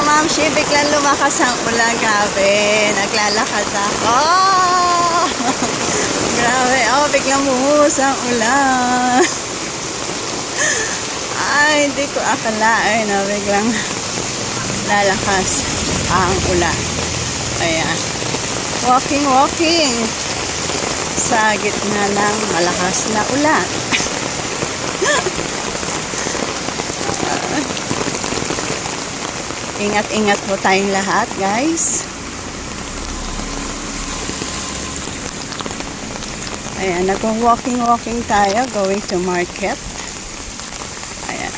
kamamshi, biglang lumakas ang ulan. Grabe, naglalakad ako. Grabe, biglang bumuhos ang ulan. Ay, hindi ko akalain na biglang lalakas ang ulan. Ayan. Walking sa gitna ng malakas na ulan. Ingat-ingat po tayong lahat, guys. Ayan, nag-walking tayo, going to market.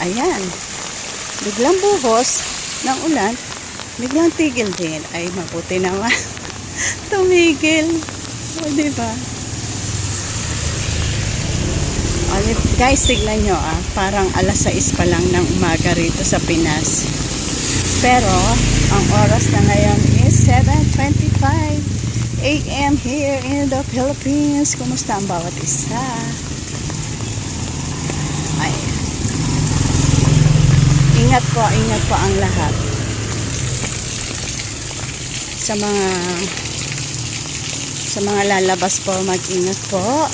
Ayan. Biglang buhos ng ulan, biglang tigil din. Ay, mabuti naman. Tumigil. O, diba? Guys, tignan nyo, parang alas 6 pa lang ng umaga rito sa Pinas. Pero, ang oras na ngayon is 7:25 AM here in the Philippines. Kumusta ang bawat isa? Ay. Ingat po ang lahat. Sa mga lalabas po, mag-ingat po.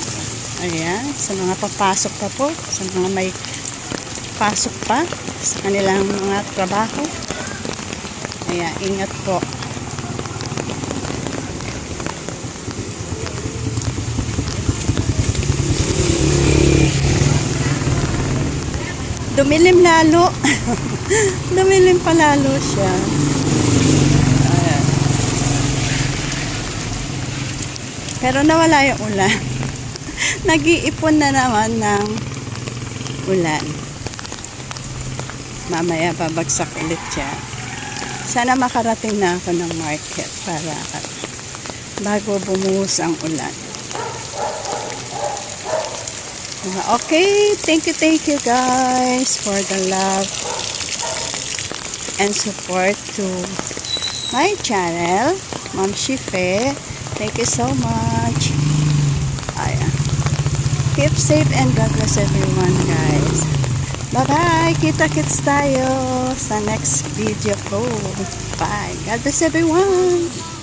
Ayan, sa mga papasok pa po, sa mga may pasok pa sa kanilang mga trabaho. Ayan, ingat po. Dumilim lalo. Dumilim pa lalo siya. Ayan. Pero nawala yung ulan. Nag-iipon na naman ng ulan. Mamaya babagsak ulit siya. Sana makarating na ako ng market para bago bumuhos ang ulan. Okay, thank you guys for the love and support to my channel, Ma'am Shife. Thank you so much. Ayan. Keep safe and God bless everyone, guys. Bye-bye! Kita-kits tayo sa next video ko. Bye! God bless everyone!